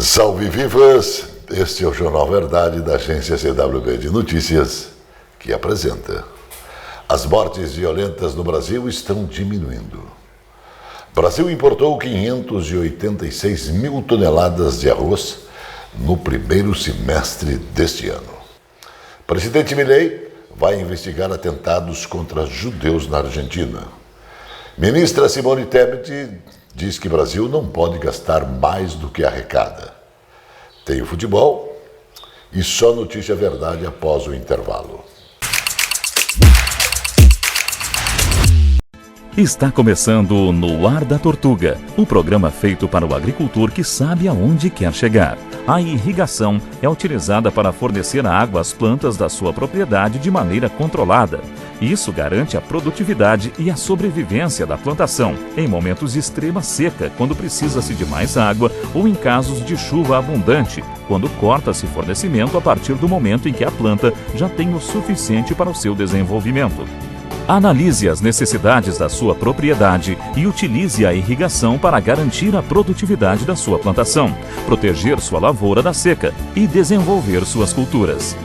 Salve vivas! Este é o Jornal Verdade da agência CWB de Notícias, que apresenta: as mortes violentas no Brasil estão diminuindo. O Brasil importou 586 mil toneladas de arroz no primeiro semestre deste ano. O presidente Milei vai investigar atentados contra judeus na Argentina. Ministra Simone Tebet diz que o Brasil não pode gastar mais do que arrecada. Tem o futebol e só notícia verdade após o intervalo. Está começando No Ar da Tortuga, o programa feito para o agricultor que sabe aonde quer chegar. A irrigação é utilizada para fornecer água às plantas da sua propriedade de maneira controlada. Isso garante a produtividade e a sobrevivência da plantação em momentos de extrema seca, quando precisa-se de mais água, ou em casos de chuva abundante, quando corta-se fornecimento a partir do momento em que a planta já tem o suficiente para o seu desenvolvimento. Analise as necessidades da sua propriedade e utilize a irrigação para garantir a produtividade da sua plantação, proteger sua lavoura da seca e desenvolver suas culturas.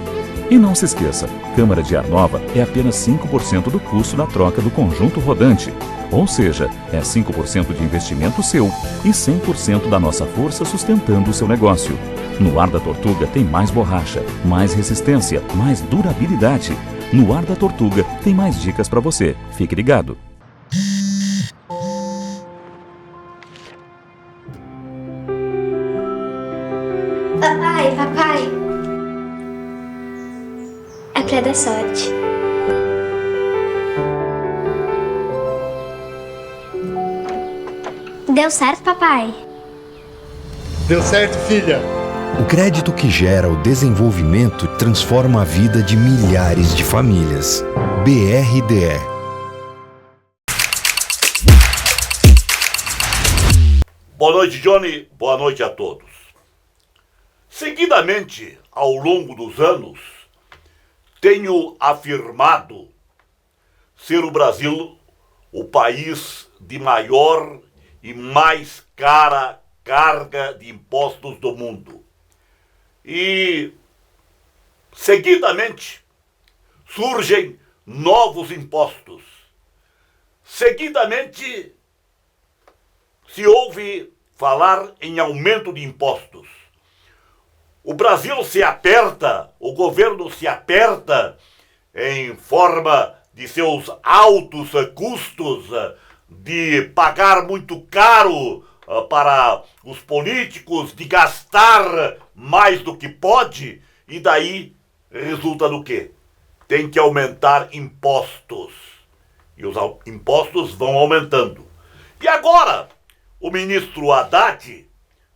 E não se esqueça, câmara de ar nova é apenas 5% do custo da troca do conjunto rodante. Ou seja, é 5% de investimento seu e 100% da nossa força sustentando o seu negócio. No Ar da Tortuga tem mais borracha, mais resistência, mais durabilidade. No Ar da Tortuga tem mais dicas para você. Fique ligado. Papai. É pra dar sorte. Deu certo, papai? Deu certo, filha. O crédito que gera o desenvolvimento transforma a vida de milhares de famílias. BRDE. Boa noite, Johnny. Boa noite a todos. Seguidamente, ao longo dos anos, tenho afirmado ser o Brasil o país de maior e mais cara carga de impostos do mundo. E, seguidamente, surgem novos impostos. Seguidamente, se ouve falar em aumento de impostos. O Brasil se aperta, o governo se aperta em forma de seus altos custos, de pagar muito caro para os políticos, de gastar mais do que pode, e daí resulta do quê? Tem que aumentar impostos. E os impostos vão aumentando. E agora, o ministro Haddad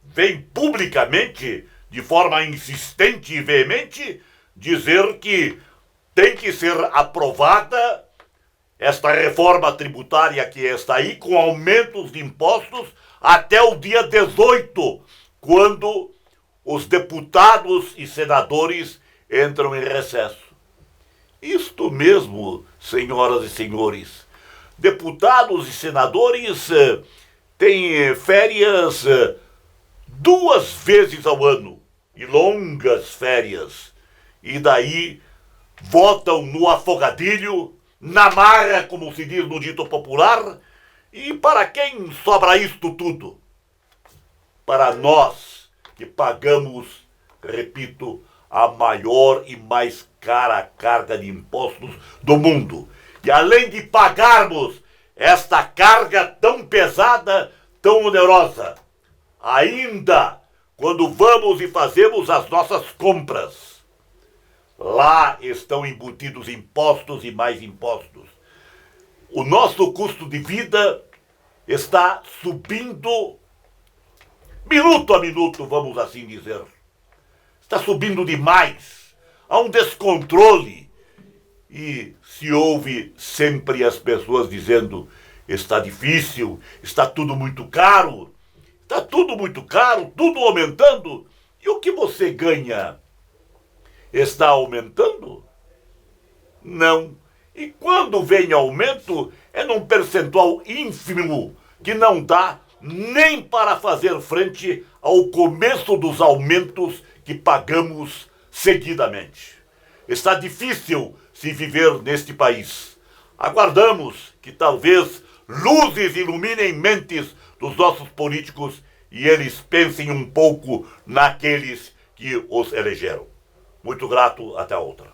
vem publicamente, de forma insistente e veemente, dizer que tem que ser aprovada esta reforma tributária que está aí, com aumentos de impostos, até o dia 18, quando os deputados e senadores entram em recesso. Isto mesmo, senhoras e senhores. Deputados e senadores têm férias 2 vezes ao ano, e longas férias. E daí votam no afogadilho, na marra, como se diz no dito popular. E para quem sobra isto tudo? Para nós, que pagamos, repito, a maior e mais cara carga de impostos do mundo. E além de pagarmos esta carga tão pesada, tão onerosa, ainda quando vamos e fazemos as nossas compras, lá estão embutidos impostos e mais impostos. O nosso custo de vida está subindo minuto a minuto, vamos assim dizer. Está subindo demais. Há um descontrole. E se ouve sempre as pessoas dizendo: está difícil, está tudo muito caro. Está tudo muito caro, tudo aumentando. E o que você ganha está aumentando? Não. E quando vem aumento, é num percentual ínfimo que não dá nem para fazer frente ao começo dos aumentos que pagamos seguidamente. Está difícil se viver neste país. Aguardamos que talvez luzes iluminem mentes dos nossos políticos e eles pensem um pouco naqueles que os elegeram. Muito grato, até a outra.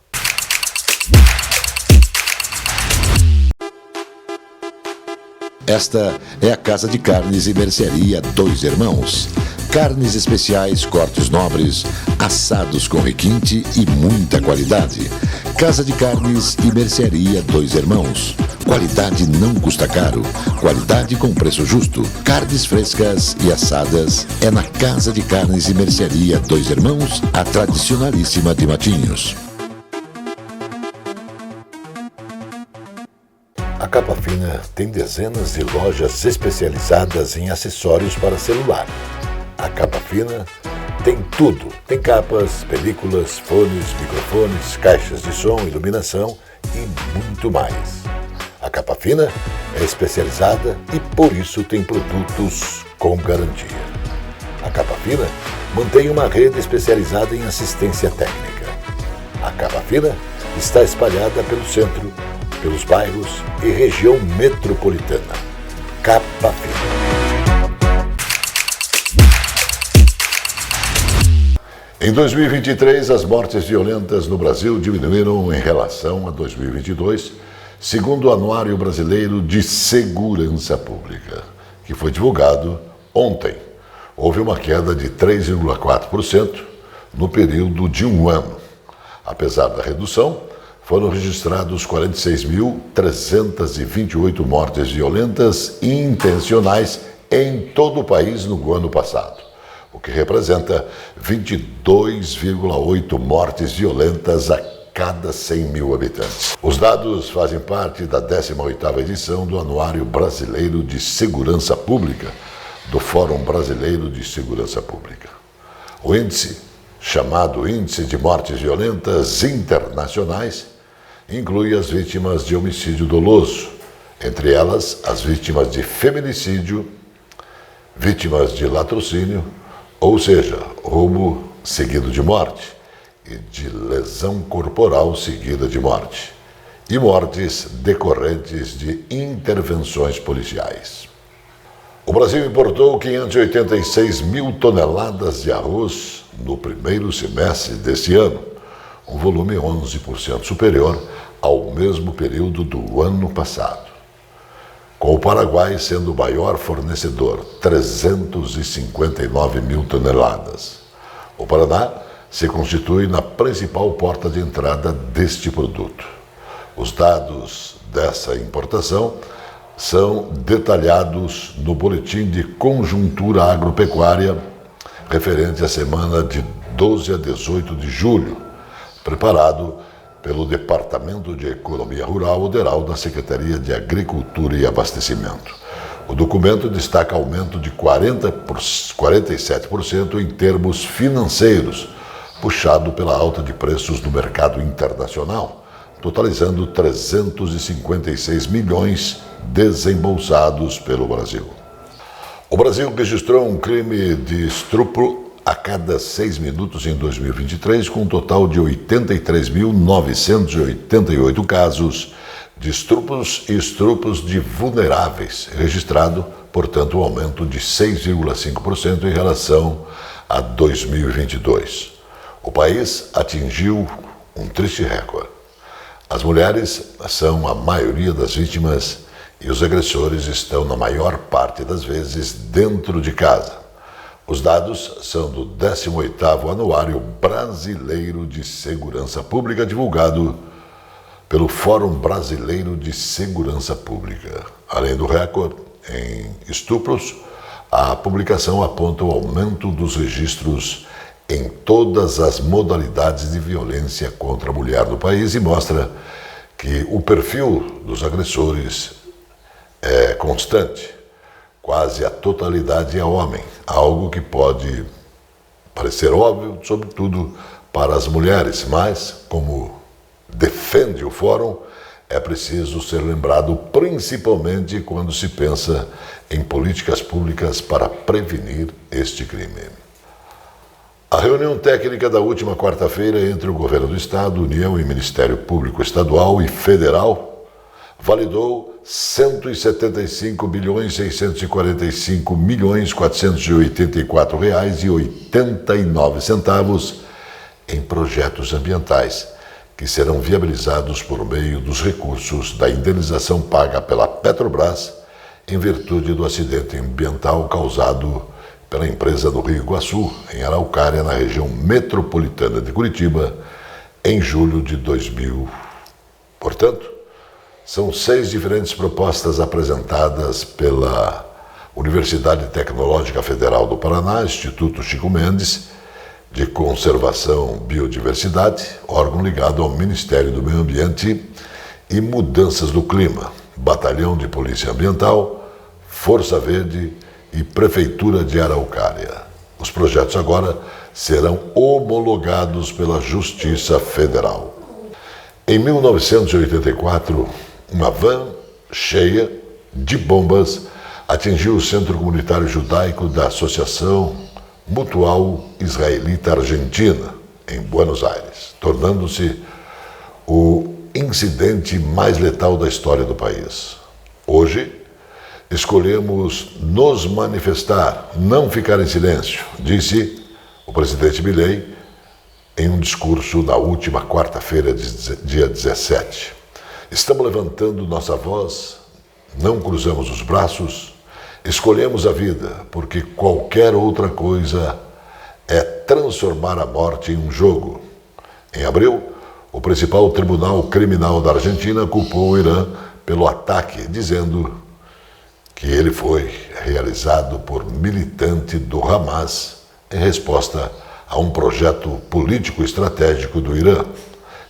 Esta é a Casa de Carnes e Mercearia Dois Irmãos. Carnes especiais, cortes nobres, assados com requinte e muita qualidade. Casa de Carnes e Mercearia Dois Irmãos. Qualidade não custa caro. Qualidade com preço justo. Carnes frescas e assadas é na Casa de Carnes e Mercearia Dois Irmãos, a tradicionalíssima de Matinhos. A Capa Fina tem dezenas de lojas especializadas em acessórios para celular. A Capa Fina tem tudo. Tem capas, películas, fones, microfones, caixas de som, iluminação e muito mais. A Capa Fina é especializada e por isso tem produtos com garantia. A Capa Fina mantém uma rede especializada em assistência técnica. A Capa Fina está espalhada pelo centro, pelos bairros e região metropolitana. Capa Fina. Em 2023, as mortes violentas no Brasil diminuíram em relação a 2022, segundo o Anuário Brasileiro de Segurança Pública, que foi divulgado ontem. Houve uma queda de 3,4% no período de um ano. Apesar da redução, foram registrados 46.328 mortes violentas e intencionais em todo o país no ano passado, o que representa 22,8 mortes violentas a cada 100 mil habitantes. Os dados fazem parte da 18ª edição do Anuário Brasileiro de Segurança Pública, do Fórum Brasileiro de Segurança Pública. O índice, chamado Índice de Mortes Violentas Internacionais, inclui as vítimas de homicídio doloso, entre elas as vítimas de feminicídio, vítimas de latrocínio, ou seja, roubo seguido de morte, e de lesão corporal seguida de morte, e mortes decorrentes de intervenções policiais. O Brasil importou 586 mil toneladas de arroz no primeiro semestre deste ano, um volume 11% superior ao mesmo período do ano passado. Com o Paraguai sendo o maior fornecedor, 359 mil toneladas. O Paraná se constitui na principal porta de entrada deste produto. Os dados dessa importação são detalhados no Boletim de Conjuntura Agropecuária, referente à semana de 12 a 18 de julho, preparado pelo Departamento de Economia Rural Federal da Secretaria de Agricultura e Abastecimento. O documento destaca aumento de 47% em termos financeiros, puxado pela alta de preços no mercado internacional, totalizando 356 milhões desembolsados pelo Brasil. O Brasil registrou um crime de estupro a cada 6 minutos em 2023, com um total de 83.988 casos de estupros e estupros de vulneráveis, registrado, portanto, um aumento de 6,5% em relação a 2022. O país atingiu um triste recorde. As mulheres são a maioria das vítimas e os agressores estão, na maior parte das vezes, dentro de casa. Os dados são do 18º Anuário Brasileiro de Segurança Pública, divulgado pelo Fórum Brasileiro de Segurança Pública. Além do recorde em estupros, a publicação aponta o aumento dos registros em todas as modalidades de violência contra a mulher no país e mostra que o perfil dos agressores é constante. Quase a totalidade é homem, algo que pode parecer óbvio, sobretudo para as mulheres, mas, como defende o Fórum, é preciso ser lembrado principalmente quando se pensa em políticas públicas para prevenir este crime. A reunião técnica da última quarta-feira entre o Governo do Estado, União e Ministério Público Estadual e Federal validou R$ 175.684.484,89 em projetos ambientais, que serão viabilizados por meio dos recursos da indenização paga pela Petrobras em virtude do acidente ambiental causado pela empresa do Rio Iguaçu, em Araucária, na região metropolitana de Curitiba, em julho de 2000. Portanto, são 6 diferentes propostas apresentadas pela Universidade Tecnológica Federal do Paraná, Instituto Chico Mendes, de Conservação Biodiversidade, órgão ligado ao Ministério do Meio Ambiente e Mudanças do Clima, Batalhão de Polícia Ambiental, Força Verde e Prefeitura de Araucária. Os projetos agora serão homologados pela Justiça Federal. Em 1984, uma van cheia de bombas atingiu o Centro Comunitário Judaico da Associação Mutual Israelita Argentina, em Buenos Aires, tornando-se o incidente mais letal da história do país. Hoje, escolhemos nos manifestar, não ficar em silêncio, disse o presidente Milei em um discurso na última quarta-feira, dia 17. Estamos levantando nossa voz, não cruzamos os braços, escolhemos a vida, porque qualquer outra coisa é transformar a morte em um jogo. Em abril, o principal tribunal criminal da Argentina culpou o Irã pelo ataque, dizendo que ele foi realizado por militante do Hamas em resposta a um projeto político estratégico do Irã.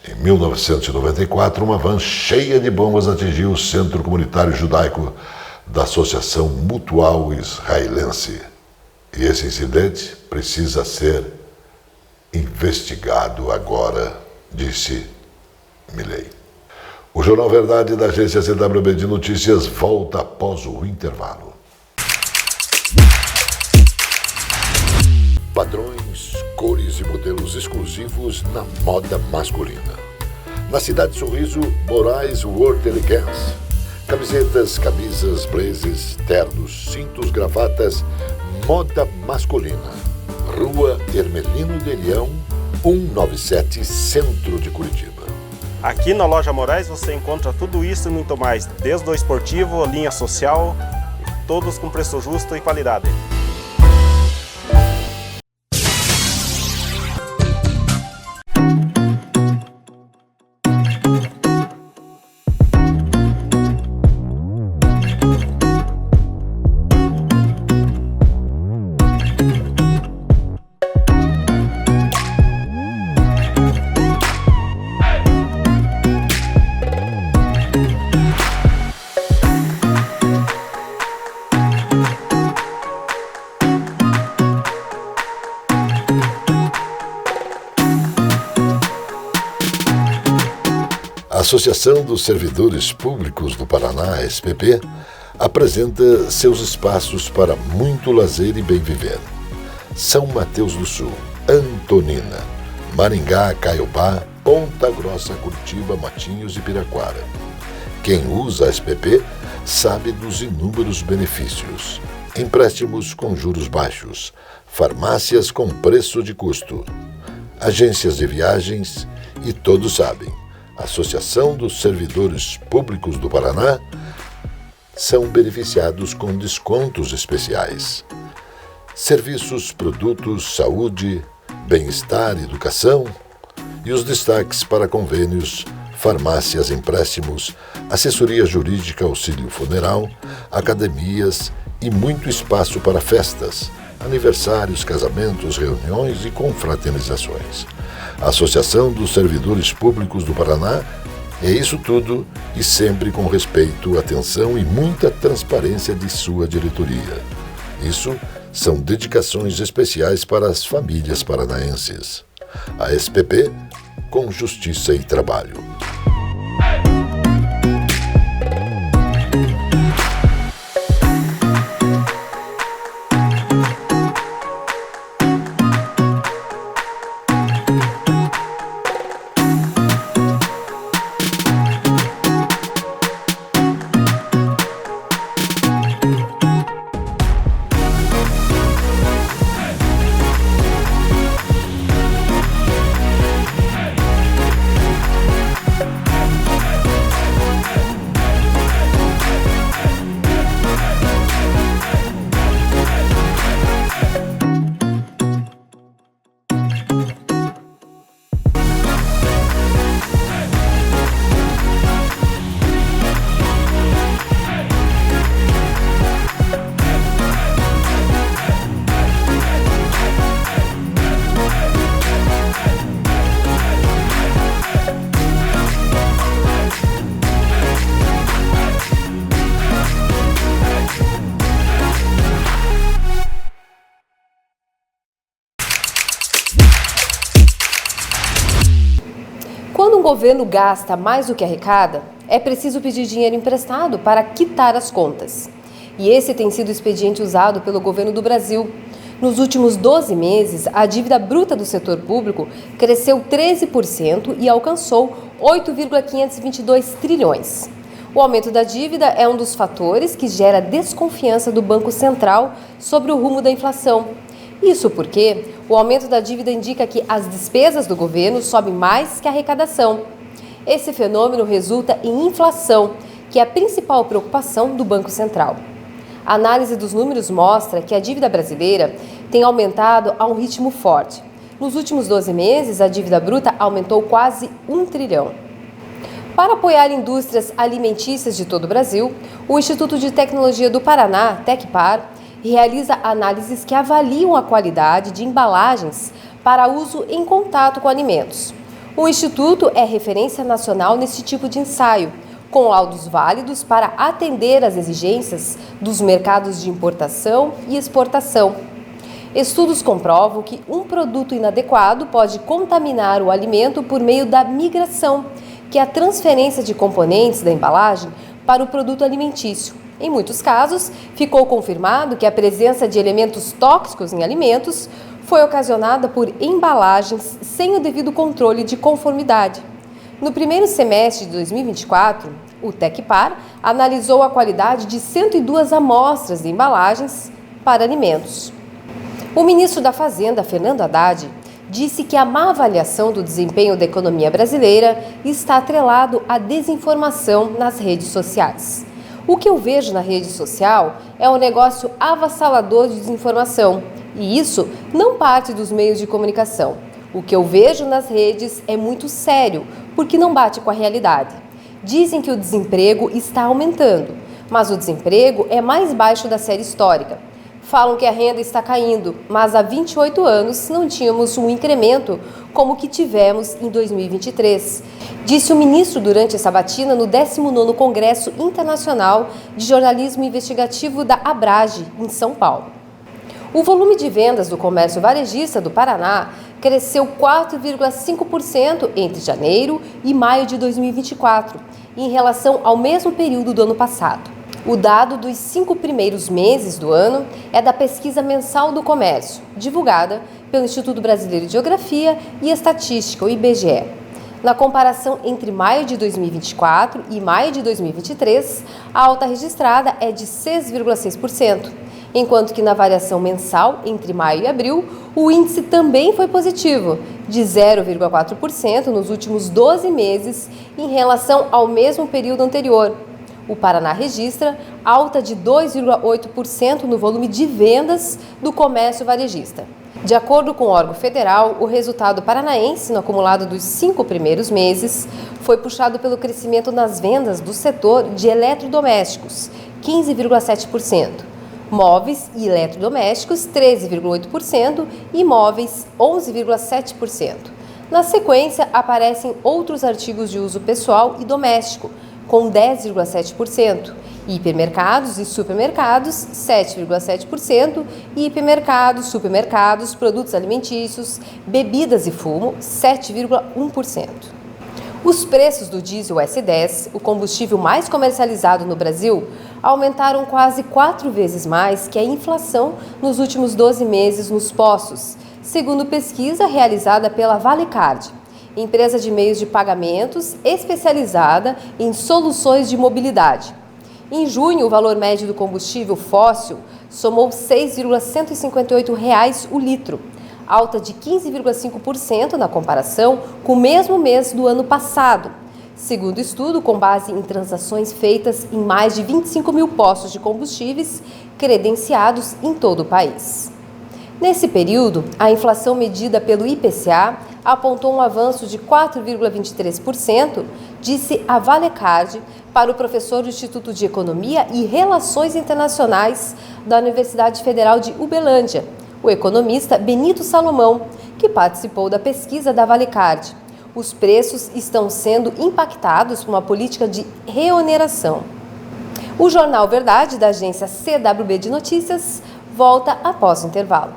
Em 1994, uma van cheia de bombas atingiu o Centro Comunitário Judaico da Associação Mutual Israelense. E esse incidente precisa ser investigado agora, disse Milei. O Jornal Verdade da agência CWB de Notícias volta após o intervalo. Padrões, cores e modelos exclusivos na moda masculina. Na Cidade Sorriso, Moraes World Elegance. Camisetas, camisas, blazers, ternos, cintos, gravatas, moda masculina. Rua Hermelino de Leão, 197, Centro de Curitiba. Aqui na Loja Moraes você encontra tudo isso e muito mais, desde o esportivo, linha social, todos com preço justo e qualidade. A Associação dos Servidores Públicos do Paraná, SPP, apresenta seus espaços para muito lazer e bem viver. São Mateus do Sul, Antonina, Maringá, Caiobá, Ponta Grossa, Curitiba, Matinhos e Piraquara. Quem usa a SPP sabe dos inúmeros benefícios. Empréstimos com juros baixos, farmácias com preço de custo, agências de viagens e todos sabem. A Associação dos Servidores Públicos do Paraná são beneficiados com descontos especiais. Serviços, produtos, saúde, bem-estar, educação e os destaques para convênios, farmácias, empréstimos, assessoria jurídica, auxílio funeral, academias e muito espaço para festas, aniversários, casamentos, reuniões e confraternizações. A Associação dos Servidores Públicos do Paraná é isso tudo e sempre com respeito, atenção e muita transparência de sua diretoria. Isso são dedicações especiais para as famílias paranaenses. A SPP com justiça e trabalho. governo gasta mais do que arrecada, é preciso pedir dinheiro emprestado para quitar as contas. E esse tem sido o expediente usado pelo governo do Brasil. Nos últimos 12 meses, a dívida bruta do setor público cresceu 13% e alcançou 8,522 trilhões. O aumento da dívida é um dos fatores que gera desconfiança do Banco Central sobre o rumo da inflação. Isso porque o aumento da dívida indica que as despesas do governo sobem mais que a arrecadação. Esse fenômeno resulta em inflação, que é a principal preocupação do Banco Central. A análise dos números mostra que a dívida brasileira tem aumentado a um ritmo forte. Nos últimos 12 meses, a dívida bruta aumentou quase 1 trilhão. Para apoiar indústrias alimentícias de todo o Brasil, o Instituto de Tecnologia do Paraná, Tecpar, realiza análises que avaliam a qualidade de embalagens para uso em contato com alimentos. O Instituto é referência nacional nesse tipo de ensaio, com laudos válidos para atender às exigências dos mercados de importação e exportação. Estudos comprovam que um produto inadequado pode contaminar o alimento por meio da migração, que é a transferência de componentes da embalagem para o produto alimentício. Em muitos casos, ficou confirmado que a presença de elementos tóxicos em alimentos foi ocasionada por embalagens sem o devido controle de conformidade. No primeiro semestre de 2024, o Tecpar analisou a qualidade de 102 amostras de embalagens para alimentos. O ministro da Fazenda, Fernando Haddad, disse que a má avaliação do desempenho da economia brasileira está atrelado à desinformação nas redes sociais. O que eu vejo na rede social é um negócio avassalador de desinformação, e isso não parte dos meios de comunicação. O que eu vejo nas redes é muito sério, porque não bate com a realidade. Dizem que o desemprego está aumentando, mas o desemprego é mais baixo da série histórica. Falam que a renda está caindo, mas há 28 anos não tínhamos um incremento como o que tivemos em 2023, disse o ministro durante a sabatina no 19º Congresso Internacional de Jornalismo Investigativo da Abrage, em São Paulo. O volume de vendas do comércio varejista do Paraná cresceu 4,5% entre janeiro e maio de 2024, em relação ao mesmo período do ano passado. O dado dos 5 primeiros meses do ano é da Pesquisa Mensal do Comércio, divulgada pelo Instituto Brasileiro de Geografia e Estatística, o IBGE. Na comparação entre maio de 2024 e maio de 2023, a alta registrada é de 6,6%, enquanto que na variação mensal entre maio e abril, o índice também foi positivo, de 0,4% nos últimos 12 meses em relação ao mesmo período anterior. O Paraná registra alta de 2,8% no volume de vendas do comércio varejista. De acordo com o órgão federal, o resultado paranaense no acumulado dos 5 primeiros meses foi puxado pelo crescimento nas vendas do setor de eletrodomésticos, 15,7%, móveis e eletrodomésticos, 13,8% e imóveis, 11,7%. Na sequência, aparecem outros artigos de uso pessoal e doméstico, com 10,7%, hipermercados e supermercados, 7,7%, e hipermercados, supermercados, produtos alimentícios, bebidas e fumo, 7,1%. Os preços do diesel S10, o combustível mais comercializado no Brasil, aumentaram quase 4 vezes mais que a inflação nos últimos 12 meses nos postos, segundo pesquisa realizada pela Valecard, empresa de meios de pagamentos especializada em soluções de mobilidade. Em junho, o valor médio do combustível fóssil somou R$ 6,158 o litro, alta de 15,5% na comparação com o mesmo mês do ano passado, segundo estudo com base em transações feitas em mais de 25 mil postos de combustíveis credenciados em todo o país. Nesse período, a inflação medida pelo IPCA apontou um avanço de 4,23%, disse a Valecard para o professor do Instituto de Economia e Relações Internacionais da Universidade Federal de Uberlândia, o economista Benito Salomão, que participou da pesquisa da Valecard. Os preços estão sendo impactados por uma política de reoneração. O Jornal Verdade, da agência CWB de Notícias, volta após o intervalo.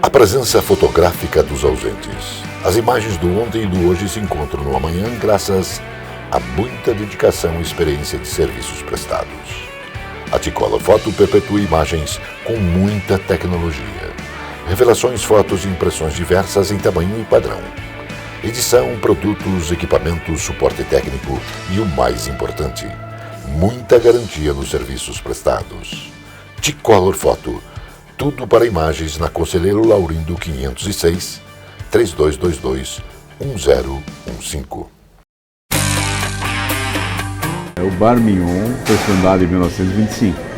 A presença fotográfica dos ausentes. As imagens do ontem e do hoje se encontram no amanhã graças a muita dedicação e experiência de serviços prestados. A T-Color Foto perpetua imagens com muita tecnologia. Revelações, fotos e impressões diversas em tamanho e padrão. Edição, produtos, equipamentos, suporte técnico e o mais importante, muita garantia nos serviços prestados. T-Color Foto, tudo para imagens na Conselheiro Laurindo 506, 3222-1015. O Bar Mignon foi fundado em 1925.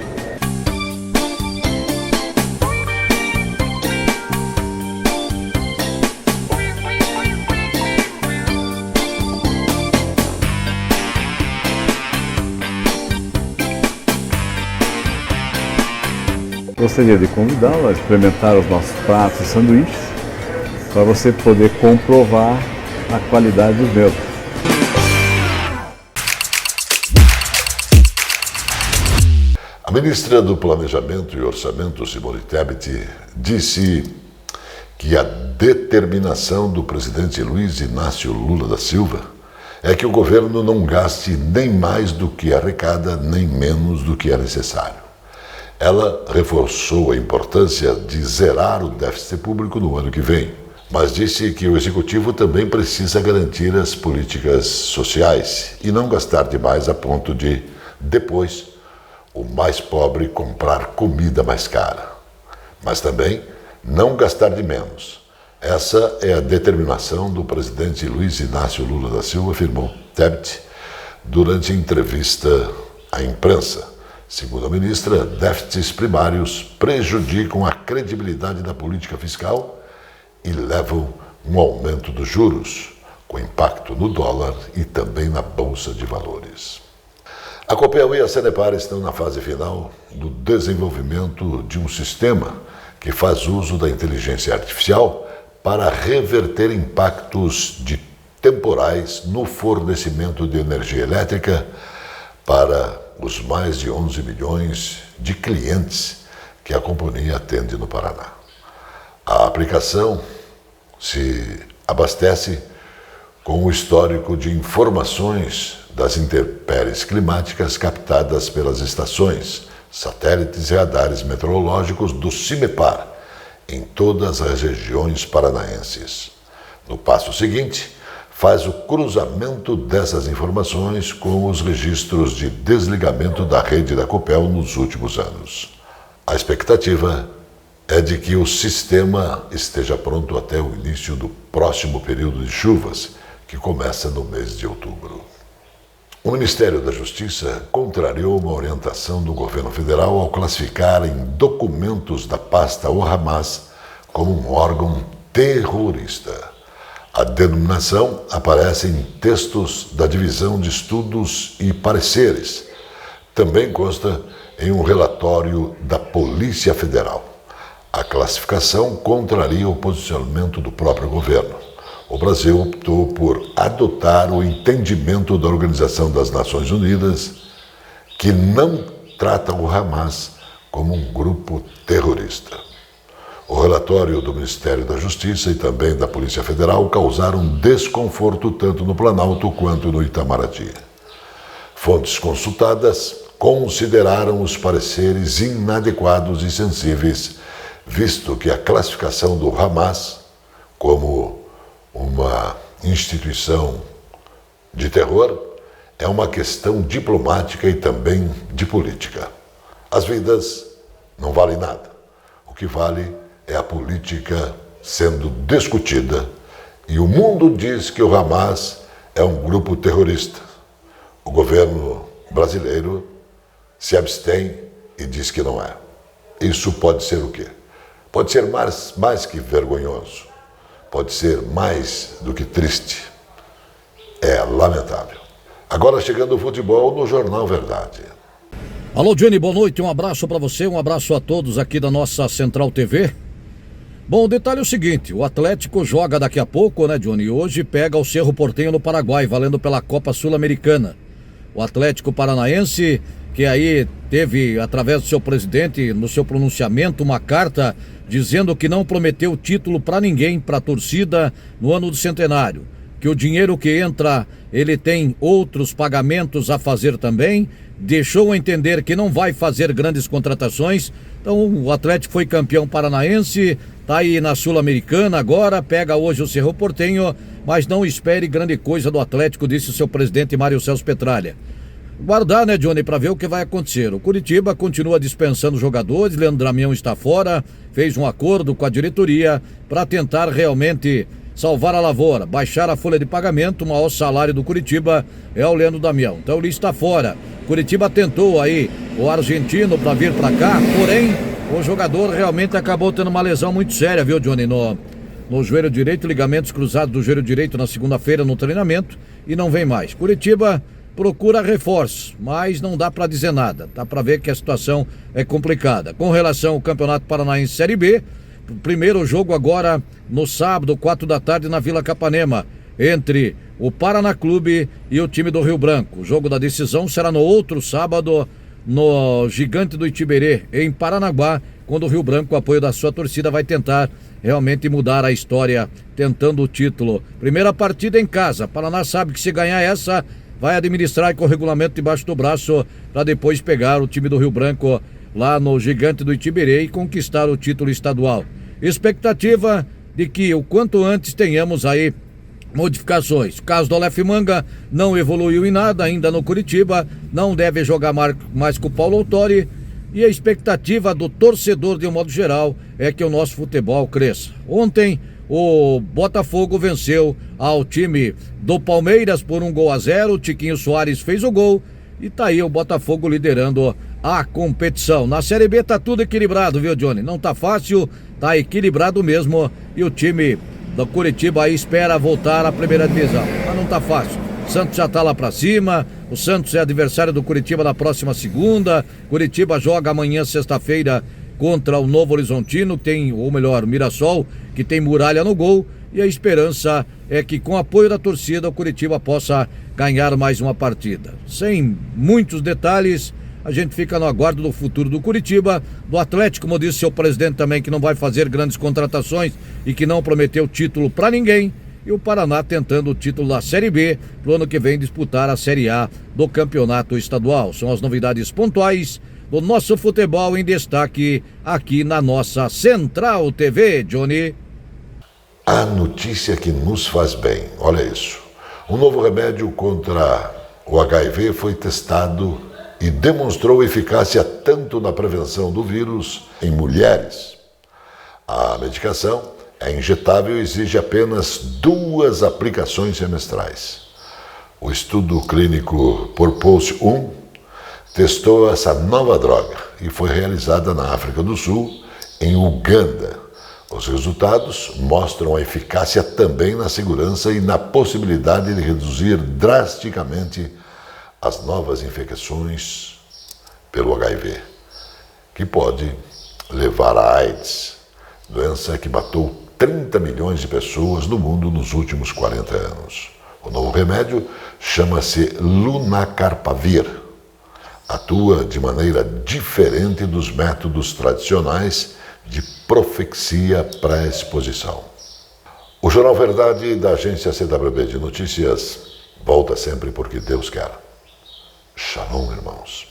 Gostaria de convidá-lo a experimentar os nossos pratos e sanduíches para você poder comprovar a qualidade dos meus. A ministra do Planejamento e Orçamento, Simone Tebet, disse que a determinação do presidente Luiz Inácio Lula da Silva é que o governo não gaste nem mais do que arrecada, nem menos do que é necessário. Ela reforçou a importância de zerar o déficit público no ano que vem, mas disse que o executivo também precisa garantir as políticas sociais e não gastar demais a ponto de, depois, o mais pobre comprar comida mais cara. Mas também não gastar de menos. Essa é a determinação do presidente Luiz Inácio Lula da Silva, afirmou Tebet durante entrevista à imprensa. Segundo a ministra, déficits primários prejudicam a credibilidade da política fiscal e levam um aumento dos juros, com impacto no dólar e também na Bolsa de Valores. A Copel e a Sanepar estão na fase final do desenvolvimento de um sistema que faz uso da inteligência artificial para reverter impactos de temporais no fornecimento de energia elétrica para os mais de 11 milhões de clientes que a companhia atende no Paraná. A aplicação se abastece com o histórico de informações das intempéries climáticas captadas pelas estações, satélites e radares meteorológicos do CIMEPAR em todas as regiões paranaenses. No passo seguinte, faz o cruzamento dessas informações com os registros de desligamento da rede da Copel nos últimos anos. A expectativa é de que o sistema esteja pronto até o início do próximo período de chuvas, que começa no mês de outubro. O Ministério da Justiça contrariou uma orientação do governo federal ao classificar em documentos da pasta o Hamas como um órgão terrorista. A denominação aparece em textos da Divisão de Estudos e Pareceres. Também consta em um relatório da Polícia Federal. A classificação contraria o posicionamento do próprio governo. O Brasil optou por adotar o entendimento da Organização das Nações Unidas, que não trata o Hamas como um grupo terrorista. O relatório do Ministério da Justiça e também da Polícia Federal causaram desconforto tanto no Planalto quanto no Itamaraty. Fontes consultadas consideraram os pareceres inadequados e sensíveis, visto que a classificação do Hamas como uma instituição de terror é uma questão diplomática e também de política. As vidas não valem nada. O que vale é a política sendo discutida e o mundo diz que o Hamas é um grupo terrorista. O governo brasileiro se abstém e diz que não é. Isso pode ser o quê? Pode ser mais que vergonhoso. Pode ser mais do que triste. É lamentável. Agora chegando o futebol no Jornal Verdade. Alô, Johnny, boa noite. Um abraço para você, um abraço a todos aqui da nossa Central TV. Bom, o detalhe é o seguinte, o Atlético joga daqui a pouco, né, Johnny? Hoje pega o Cerro Porteño no Paraguai, valendo pela Copa Sul-Americana. O Atlético Paranaense, que aí teve, através do seu presidente, no seu pronunciamento, uma carta dizendo que não prometeu título para ninguém, para a torcida, no ano do centenário. Que o dinheiro que entra, ele tem outros pagamentos a fazer também, deixou entender que não vai fazer grandes contratações. Então o Atlético foi campeão paranaense, tá aí na Sul-Americana agora, pega hoje o Cerro Porteño, mas não espere grande coisa do Atlético, disse o seu presidente Mário Celso Petralha. Guardar, né, Johnny, para ver o que vai acontecer. O Curitiba continua dispensando jogadores, Leandro Damião está fora, fez um acordo com a diretoria para tentar realmente salvar a lavoura, baixar a folha de pagamento. O maior salário do Curitiba é o Leandro Damião, então ele está fora. Curitiba tentou aí o argentino para vir para cá, porém o jogador realmente acabou tendo uma lesão muito séria, viu, Johnny, no joelho direito, ligamentos cruzados do joelho direito na segunda-feira no treinamento, e não vem mais. Curitiba procura reforço, mas não dá para dizer nada, dá para ver que a situação é complicada. Com relação ao Campeonato Paranaense Série B, o primeiro jogo agora no sábado, 4 da tarde, na Vila Capanema, entre o Paraná Clube e o time do Rio Branco. O jogo da decisão será no outro sábado, no Gigante do Itiberê, em Paranaguá, quando o Rio Branco, com o apoio da sua torcida, vai tentar realmente mudar a história, tentando o título. Primeira partida em casa, Paraná sabe que se ganhar essa, vai administrar com o regulamento debaixo do braço, para depois pegar o time do Rio Branco lá no Gigante do Itiberê e conquistar o título estadual. Expectativa de que o quanto antes tenhamos aí modificações. O caso do Aleph Manga não evoluiu em nada ainda no Curitiba, não deve jogar mais com o Paulo Autori, e a expectativa do torcedor, de um modo geral, é que o nosso futebol cresça. Ontem o Botafogo venceu ao time do Palmeiras por 1-0, o Tiquinho Soares fez o gol e tá aí o Botafogo liderando a competição. Na Série B tá tudo equilibrado, viu, Johnny? Não tá fácil, tá equilibrado mesmo, e o time do Curitiba aí espera voltar à primeira divisão, mas não tá fácil. O Santos já tá lá pra cima, o Santos é adversário do Curitiba na próxima segunda, Curitiba joga amanhã, sexta-feira, contra o Novo Horizontino, ou melhor, o Mirassol, que tem Muralha no gol, e a esperança é que com o apoio da torcida o Curitiba possa ganhar mais uma partida. Sem muitos detalhes, a gente fica no aguardo do futuro do Curitiba, do Atlético, como disse seu presidente também, que não vai fazer grandes contratações e que não prometeu título para ninguém, e o Paraná tentando o título da Série B, pro ano que vem disputar a Série A do Campeonato Estadual. São as novidades pontuais do nosso futebol em destaque aqui na nossa Central TV, Johnny. A notícia que nos faz bem, olha isso. Um novo remédio contra o HIV foi testado e demonstrou eficácia tanto na prevenção do vírus em mulheres. A medicação é injetável e exige apenas 2 aplicações semestrais. O estudo clínico Purpose 1 testou essa nova droga e foi realizada na África do Sul, em Uganda. Os resultados mostram a eficácia também na segurança e na possibilidade de reduzir drasticamente as novas infecções pelo HIV, que pode levar à AIDS, doença que matou 30 milhões de pessoas no mundo nos últimos 40 anos. O novo remédio chama-se Lunacarpavir. Atua de maneira diferente dos métodos tradicionais de profecia pré-exposição. O Jornal Verdade da agência CWB de Notícias volta sempre porque Deus quer. Shalom, irmãos.